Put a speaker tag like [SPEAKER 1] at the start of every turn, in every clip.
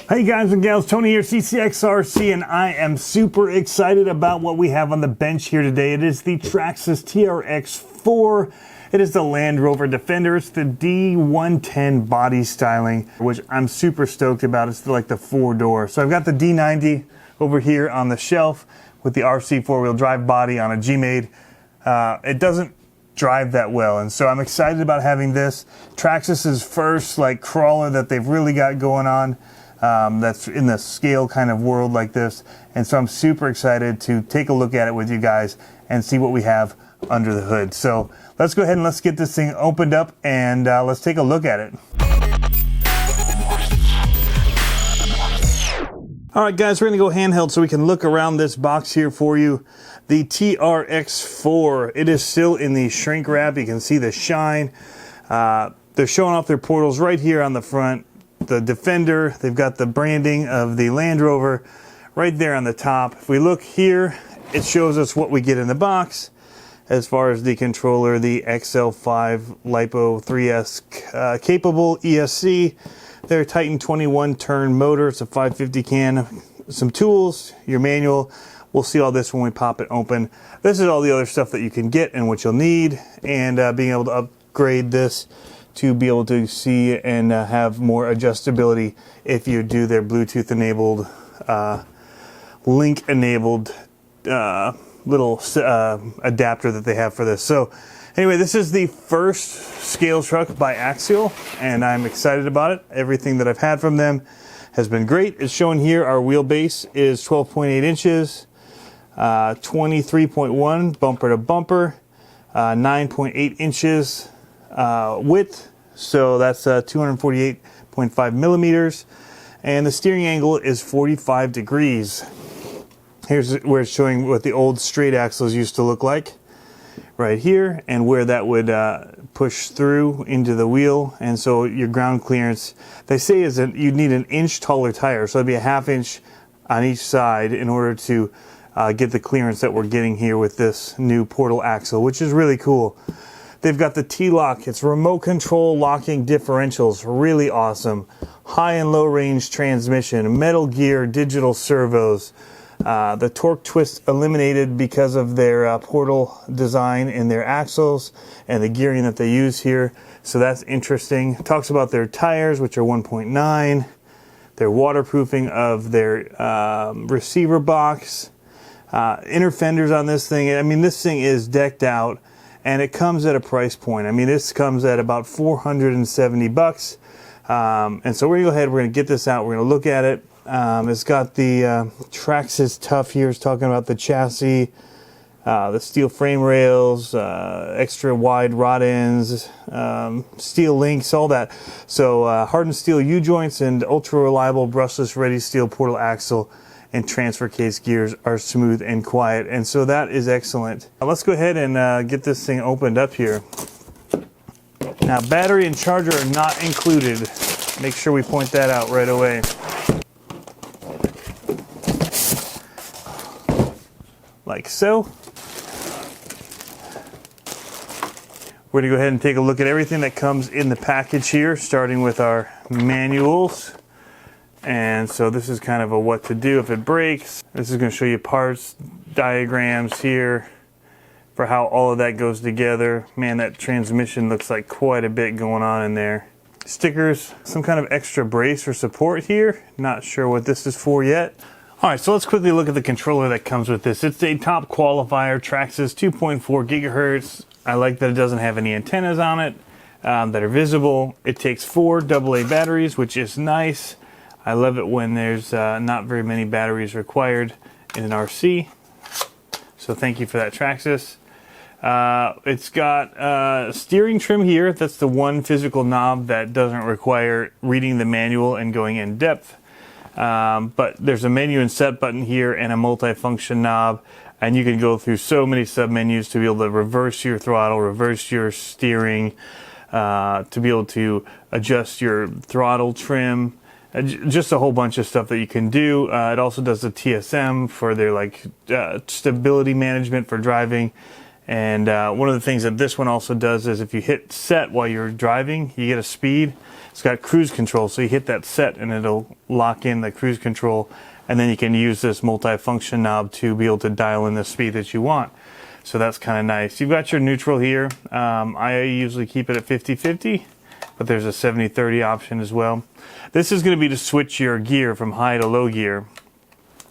[SPEAKER 1] Hey guys and gals, Tony here, CCxRC, and I am super excited about what we have on the bench here today. It is the Traxxas TRX-4. It is the Land Rover Defender. It's the D110 body styling, which I'm super stoked about. It's like the 4-door. So I've got the D90 over here on the shelf with the RC 4-wheel drive body on a Gmade. It doesn't drive that well, and so I'm excited about having this. Traxxas's first like crawler that they've really got going on. That's in the scale kind of world like this, and so I'm super excited to take a look at it with you guys and see what we have under the hood. So let's go ahead and let's get this thing opened up and let's take a look at it. Alright guys, we're going to go handheld so we can look around this box here for you. The TRX-4, it is still in the shrink wrap. You can see the shine. They're showing off their portals right here on the front. The Defender, they've got the branding of the Land Rover right there on the top. If we look here, it shows us what we get in the box as far as the controller, the XL5 LiPo 3S capable ESC, their Titan 21 turn motor, it's a 550 can, some tools, your manual. We'll see all this when we pop it open. This is all the other stuff that you can get and what you'll need, and being able to upgrade this to be able to see and have more adjustability if you do their Bluetooth enabled, link enabled little adapter that they have for this. So anyway, this is the first scale truck by Axial, and I'm excited about it. Everything that I've had from them has been great. It's shown here our wheelbase is 12.8 inches, 23.1 bumper to bumper, 9.8 inches width, so that's 248.5 millimeters, and the steering angle is 45 degrees. Here's where it's showing what the old straight axles used to look like right here, and where that would push through into the wheel. And so your ground clearance, they say, is that you need an inch taller tire, so it'd be a ½ inch on each side in order to get the clearance that we're getting here with this new portal axle, which is really cool. They've got the T-Lock, it's remote control locking differentials, really awesome. High and low range transmission, metal gear, digital servos. The torque twist eliminated because of their portal design in their axles and the gearing that they use here. So that's interesting. Talks about their tires, which are 1.9, their waterproofing of their receiver box, inner fenders on this thing. I mean, this thing is decked out. And it comes at a price point. I mean, this comes at about 470 bucks. And so we're gonna go ahead, we're gonna get this out, we're gonna look at it. It's got the Traxxas Tough here. It's talking about the chassis, the steel frame rails, extra wide rod ends, steel links, all that. So hardened steel U-joints and ultra reliable brushless ready steel portal axle and transfer case gears are smooth and quiet, and so that is excellent. Let's go ahead and get this thing opened up here. Now, battery and charger are not included. Make sure we point that out right away. Like so. We're gonna go ahead and take a look at everything that comes in the package here, starting with our manuals. And so this is kind of a what to do if it breaks. This is going to show you parts, diagrams here for how all of that goes together. Man, that transmission looks like quite a bit going on in there. Stickers, some kind of extra brace or support here. Not sure what this is for yet. Alright, so let's quickly look at the controller that comes with this. It's a top qualifier, Traxxas 2.4 gigahertz. I like that it doesn't have any antennas on it that are visible. It takes 4 AA batteries, which is nice. I love it when there's not very many batteries required in an RC. So thank you for that, Traxxas. It's got steering trim here. That's the one physical knob that doesn't require reading the manual and going in depth. But there's a menu and set button here and a multi-function knob. And you can go through so many sub-menus to be able to reverse your throttle, reverse your steering, to be able to adjust your throttle trim. Just a whole bunch of stuff that you can do. It also does the TSM for their stability management for driving. And one of the things that this one also does is if you hit set while you're driving, you get a speed. It's got cruise control, so you hit that set and it'll lock in the cruise control, and then you can use this multi-function knob to be able to dial in the speed that you want. So that's kind of nice. You've got your neutral here. I usually keep it at 50-50, but there's a 70-30 option as well. This is going to be to switch your gear from high to low gear.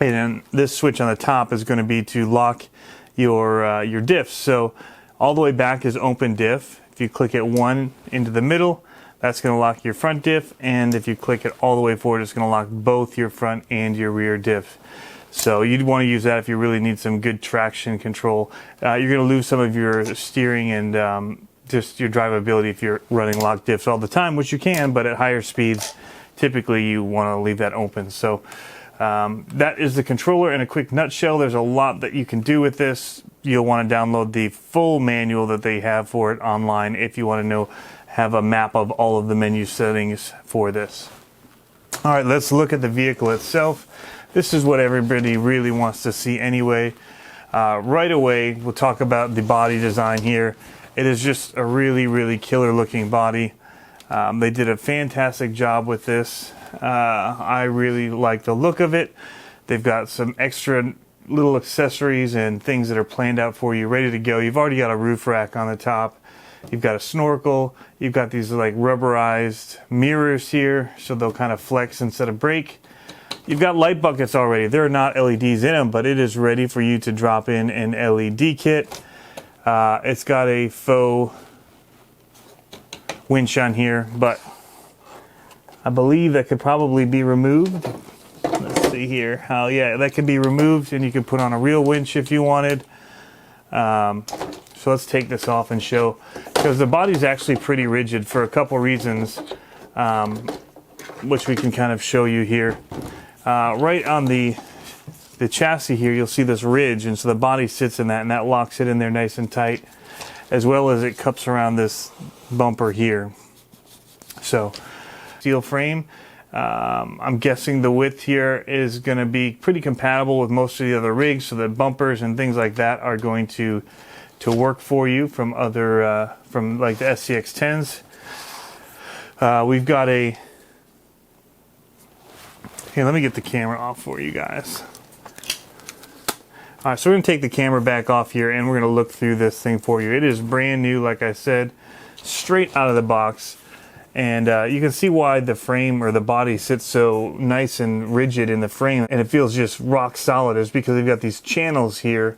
[SPEAKER 1] And then this switch on the top is going to be to lock your diffs. So all the way back is open diff. If you click it one into the middle, that's going to lock your front diff. And if you click it all the way forward, it's going to lock both your front and your rear diff. So you'd want to use that if you really need some good traction control. You're going to lose some of your steering and just your drivability if you're running locked diffs all the time, which you can, but at higher speeds, typically you want to leave that open. So that is the controller in a quick nutshell. There's a lot that you can do with this. You'll want to download the full manual that they have for it online if you want to have a map of all of the menu settings for this. All right, let's look at the vehicle itself. This is what everybody really wants to see anyway. Right away, we'll talk about the body design here. It is just a really, really killer looking body. They did a fantastic job with this. I really like the look of it. They've got some extra little accessories and things that are planned out for you, ready to go. You've already got a roof rack on the top. You've got a snorkel. You've got these like rubberized mirrors here, so they'll kind of flex instead of break. You've got light buckets already. There are not LEDs in them, but it is ready for you to drop in an LED kit. It's got a faux winch on here, but I believe that could probably be removed. Let's see here. How, yeah, that could be removed and you could put on a real winch if you wanted. So let's take this off and show, because the body's actually pretty rigid for a couple reasons, which we can kind of show you here. Right on the chassis here, you'll see this ridge, and so the body sits in that, and that locks it in there nice and tight, as well as it cups around this bumper here. So steel frame. I'm guessing the width here is going to be pretty compatible with most of the other rigs, so that bumpers and things like that are going to work for you from other from like the CCxRCs. We've got a, here, let me get the camera off for you guys. All right, so we're going to take the camera back off here and we're going to look through this thing for you. It is brand new, like I said, straight out of the box. And you can see why the frame or the body sits so nice and rigid in the frame, and it feels just rock solid, is because they've got these channels here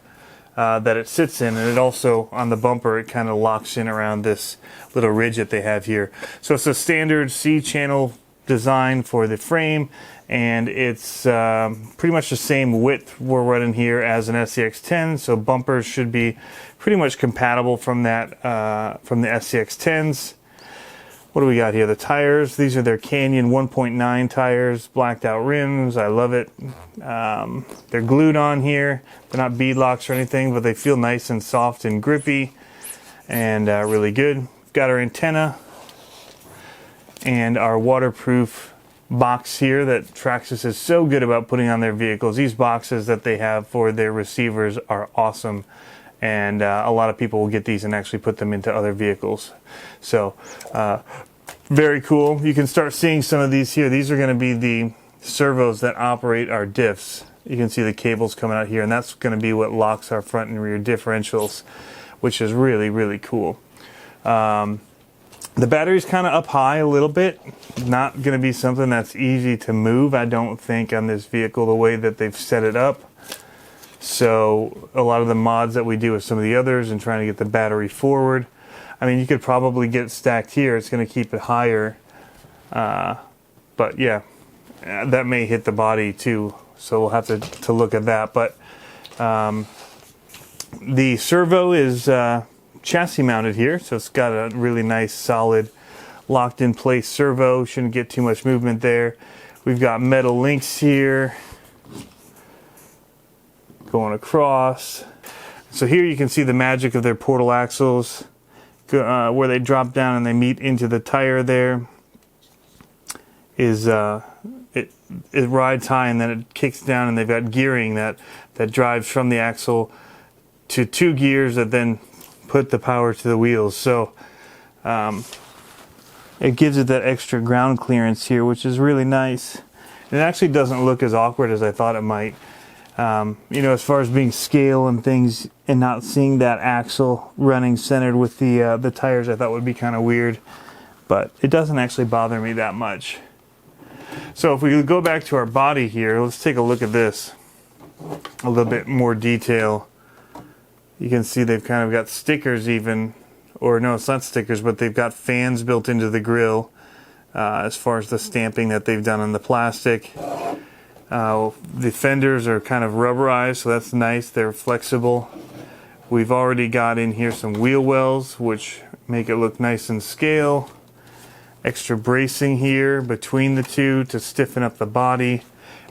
[SPEAKER 1] that it sits in, and it also, on the bumper, it kind of locks in around this little ridge that they have here. So it's a standard C-channel design for the frame, and it's pretty much the same width we're running here as an CCx10, so bumpers should be pretty much compatible from that from the CCx10s. What do we got here? The tires. These are their Canyon 1.9 tires, blacked out rims. I love it. They're glued on here. They're not bead locks or anything, but they feel nice and soft and grippy and really good. We've got our antenna and our waterproof box here that Traxxas is so good about putting on their vehicles. These boxes that they have for their receivers are awesome. And a lot of people will get these and actually put them into other vehicles. So very cool. You can start seeing some of these here. These are going to be the servos that operate our diffs. You can see the cables coming out here, and that's going to be what locks our front and rear differentials, which is really, really cool. The battery's kind of up high a little bit. Not going to be something that's easy to move, I don't think, on this vehicle, the way that they've set it up. So a lot of the mods that we do with some of the others and trying to get the battery forward, I mean, you could probably get it stacked here. It's going to keep it higher. But yeah, that may hit the body too. So we'll have to look at that. But the servo is chassis mounted here. So it's got a really nice, solid, locked in place servo. Shouldn't get too much movement there. We've got metal links here going across. So here you can see the magic of their portal axles, where they drop down and they meet into the tire. There is it rides high and then it kicks down, and they've got gearing that drives from the axle to two gears that then put the power to the wheels. So it gives it that extra ground clearance here, which is really nice. It actually doesn't look as awkward as I thought it might. You know, as far as being scale and things, and not seeing that axle running centered with the tires, I thought would be kind of weird. But it doesn't actually bother me that much. So if we go back to our body here, let's take a look at this. A little bit more detail. You can see they've kind of got stickers even, or no, it's not stickers, but they've got fans built into the grille as far as the stamping that they've done on the plastic. The fenders are kind of rubberized, so that's nice. They're flexible. We've already got in here some wheel wells, which make it look nice and scale. Extra bracing here between the two to stiffen up the body,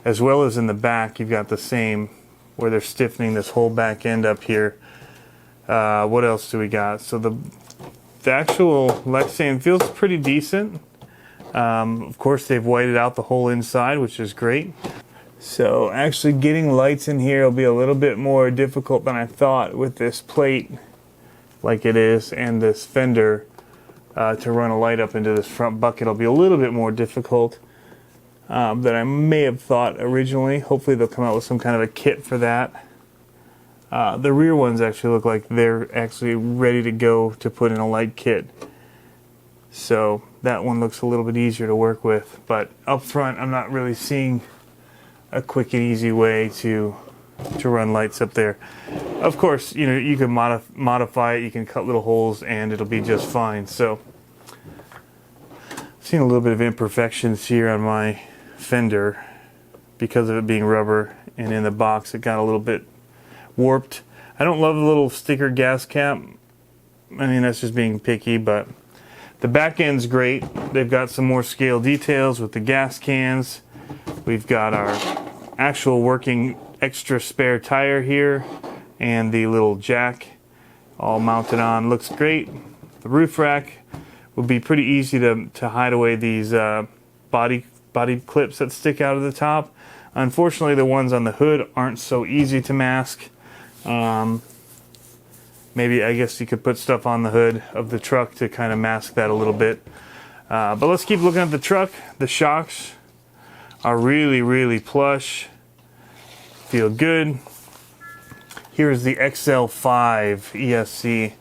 [SPEAKER 1] as well as in the back you've got the same, where they're stiffening this whole back end up here. What else do we got? So the actual Lexan feels pretty decent. Of course they've whited out the whole inside, which is great. So actually getting lights in here will be a little bit more difficult than I thought with this plate like it is, and this fender. To run a light up into this front bucket will be a little bit more difficult than I may have thought originally. Hopefully they'll come out with some kind of a kit for that. The rear ones actually look like they're actually ready to go to put in a light kit. So that one looks a little bit easier to work with. But up front, I'm not really seeing a quick and easy way to run lights up there. Of course, you know, you can modify it, you can cut little holes and it'll be just fine. So seeing a little bit of imperfections here on my fender because of it being rubber, and in the box it got a little bit warped. I don't love the little sticker gas cap. I mean, that's just being picky, but the back end's great. They've got some more scale details with the gas cans. We've got our actual working extra spare tire here and the little jack all mounted on. Looks great. The roof rack would be pretty easy to hide away these body clips that stick out of the top. Unfortunately, the ones on the hood aren't so easy to mask. Maybe, I guess you could put stuff on the hood of the truck to kind of mask that a little bit. But let's keep looking at the truck. The shocks are really, really plush. Feel good. Here's the XL5 ESC.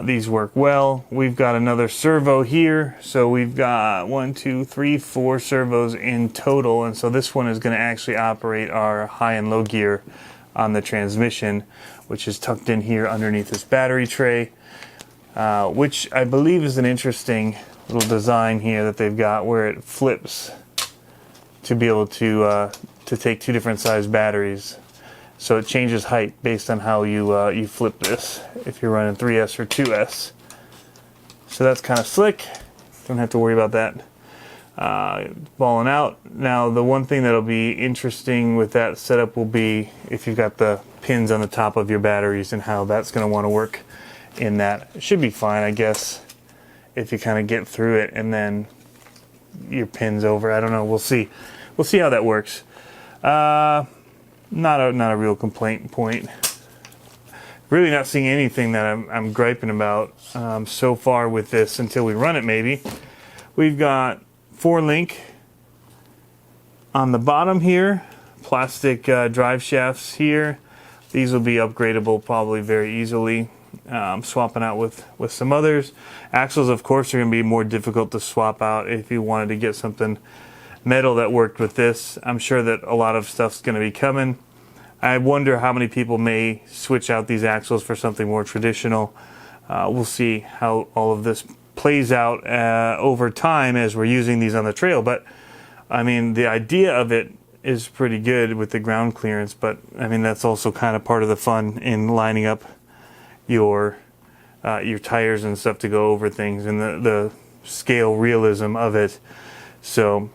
[SPEAKER 1] These work well. We've got another servo here. So we've got 4 servos in total. And so this one is going to actually operate our high and low gear on the transmission, which is tucked in here underneath this battery tray, which I believe is an interesting little design here that they've got, where it flips to be able to take 2 different size batteries. So it changes height based on how you flip this, if you're running 3S or 2S. So that's kind of slick. Don't have to worry about that balling out. Now, the one thing that'll be interesting with that setup will be if you've got the pins on the top of your batteries and how that's going to want to work in that. It should be fine, I guess, if you kind of get through it and then your pins over. I don't know. We'll see. We'll see how that works. Not a real complaint point. Really not seeing anything that I'm griping about so far with this until we run it maybe. We've got 4-link on the bottom here. Plastic drive shafts here. These will be upgradable probably very easily. Swapping out with some others. Axles, of course, are going to be more difficult to swap out if you wanted to get something metal that worked with this. I'm sure that a lot of stuff's going to be coming. I wonder how many people may switch out these axles for something more traditional. We'll see how all of this plays out over time as we're using these on the trail. But I mean, the idea of it is pretty good with the ground clearance, but I mean, that's also kind of part of the fun in lining up your tires and stuff to go over things, and the scale realism of it. So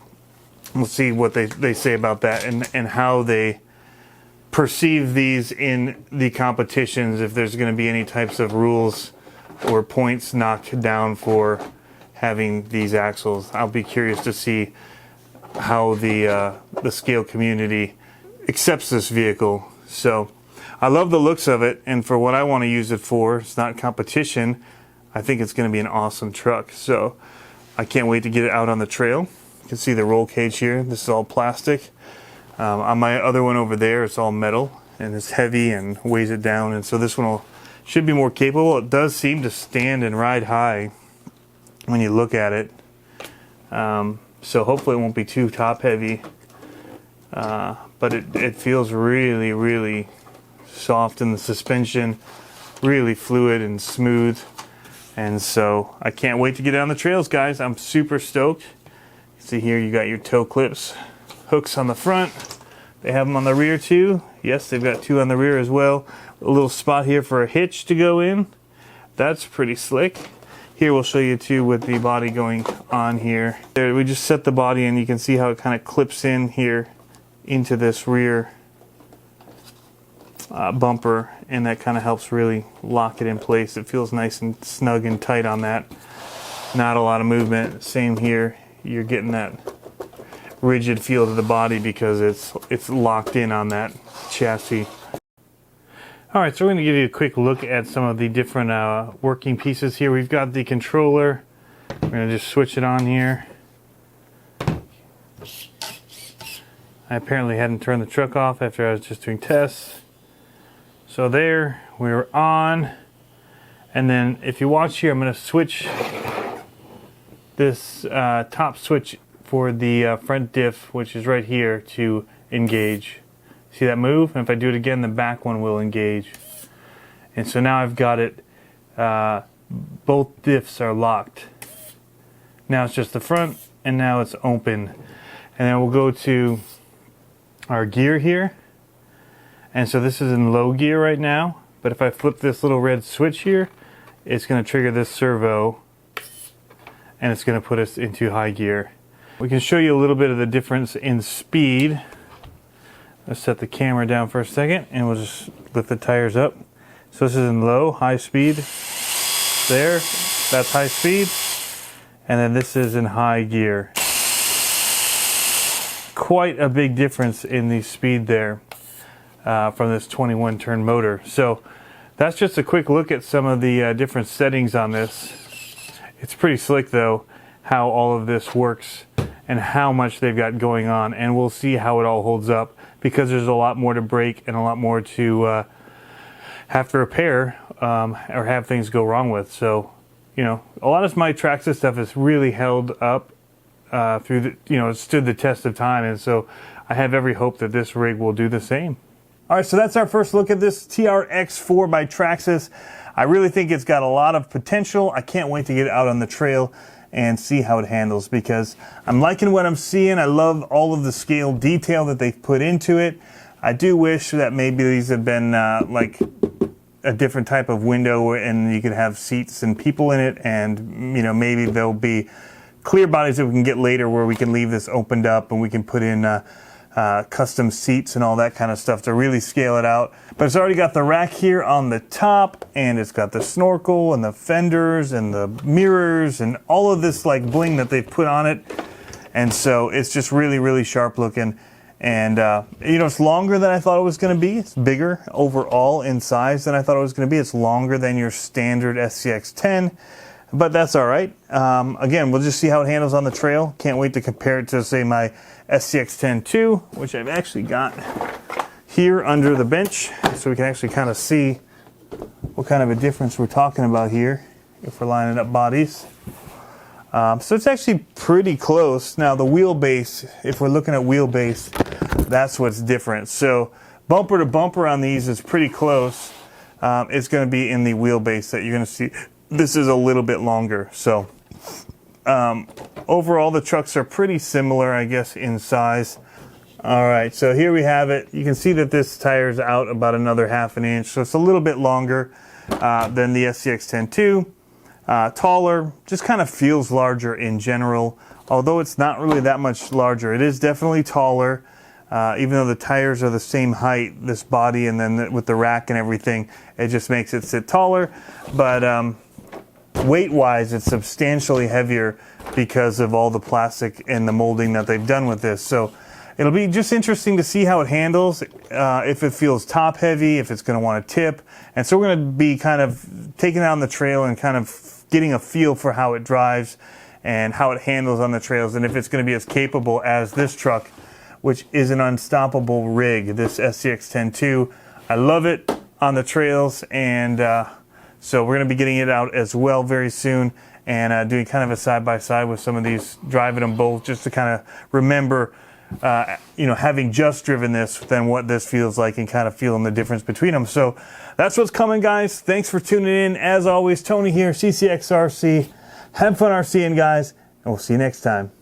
[SPEAKER 1] we'll see what they say about that, and how they perceive these in the competitions, if there's going to be any types of rules or points knocked down for having these axles. I'll be curious to see how the scale community accepts this vehicle. So I love the looks of it, and for what I want to use it for, it's not competition. I think it's going to be an awesome truck. So I can't wait to get it out on the trail. You can see the roll cage here. This is all plastic. On my other one over there, it's all metal and it's heavy and weighs it down. And so this one should be more capable. It does seem to stand and ride high when you look at it. So hopefully it won't be too top heavy. But it feels really, really soft in the suspension, really fluid and smooth. And so I can't wait to get it on the trails, guys. I'm super stoked. See here, you got your toe clips, hooks on the front. They have them on the rear too. Yes, they've got two on the rear as well. A little spot here for a hitch to go in. That's pretty slick. Here we'll show you too with the body going on here. There, we just set the body and you can see how it kind of clips in here into this rear bumper, and that kind of helps really lock it in place. It feels nice and snug and tight on that. Not a lot of movement. Same here. You're getting that rigid feel to the body because it's locked in on that chassis. All right, so we're going to give you a quick look at some of the different working pieces here. We've got the controller. We're going to just switch it on here. I apparently hadn't turned the truck off after I was just doing tests. So there, we're on. And then if you watch here, I'm going to switch this top switch for the front diff, which is right here, to engage. See that move? And if I do it again, the back one will engage. And so now I've got it, both diffs are locked. Now it's just the front, and now it's open. And then we'll go to our gear here. And so this is in low gear right now, but if I flip this little red switch here, it's going to trigger this servo and it's going to put us into high gear. We can show you a little bit of the difference in speed. Let's set the camera down for a second and we'll just lift the tires up. So this is in low, high speed. There, that's high speed. And then this is in high gear. Quite a big difference in the speed there. From this 21 turn motor. So that's just a quick look at some of the different settings on this. It's pretty slick though how all of this works and how much they've got going on, and we'll see how it all holds up because there's a lot more to break and a lot more to have to repair or have things go wrong with. So you know, a lot of my Traxxas stuff has really held up through the, it stood the test of time, and so I have every hope that this rig will do the same. All right, so that's our first look at this TRX-4 by Traxxas. I really think it's got a lot of potential. I can't wait to get it out on the trail and see how it handles because I'm liking what I'm seeing. I love all of the scale detail that they've put into it. I do wish that maybe these had been like a different type of window and you could have seats and people in it, and maybe there'll be clear bodies that we can get later where we can leave this opened up and we can put in custom seats and all that kind of stuff to really scale it out. But it's already got the rack here on the top, and it's got the snorkel and the fenders and the mirrors and all of this like bling that they've put on it. And so it's just really, really sharp looking. And it's longer than I thought it was going to be. It's bigger overall in size than I thought it was going to be. It's longer than your standard CCx10. But that's all right. Again, we'll just see how it handles on the trail. Can't wait to compare it to, say, my CCx10-2, which I've actually got here under the bench, so we can actually kind of see what kind of a difference we're talking about here if we're lining up bodies. So it's actually pretty close. Now the wheelbase, if we're looking at wheelbase, that's what's different. So bumper to bumper on these is pretty close. It's going to be in the wheelbase that you're going to see. This is a little bit longer. So overall, the trucks are pretty similar, I guess, in size. All right, so here we have it. You can see that this tire's out about another ½ an inch, so it's a little bit longer than the CCx10-2. Taller, just kind of feels larger in general, although it's not really that much larger. It is definitely taller, even though the tires are the same height, this body, and then with the rack and everything, it just makes it sit taller. But weight-wise, it's substantially heavier because of all the plastic and the molding that they've done with this. So it'll be just interesting to see how it handles, if it feels top-heavy, if it's going to want to tip. And so we're going to be kind of taking it on the trail and kind of getting a feel for how it drives and how it handles on the trails, and if it's going to be as capable as this truck, which is an unstoppable rig, this SCX-10-2. I love it on the trails, and so we're going to be getting it out as well very soon, and doing kind of a side-by-side with some of these, driving them both just to kind of remember, you know, having just driven this, then what this feels like, and kind of feeling the difference between them. So that's what's coming, guys. Thanks for tuning in. As always, Tony here, CCxRC. Have fun RCing, guys, and we'll see you next time.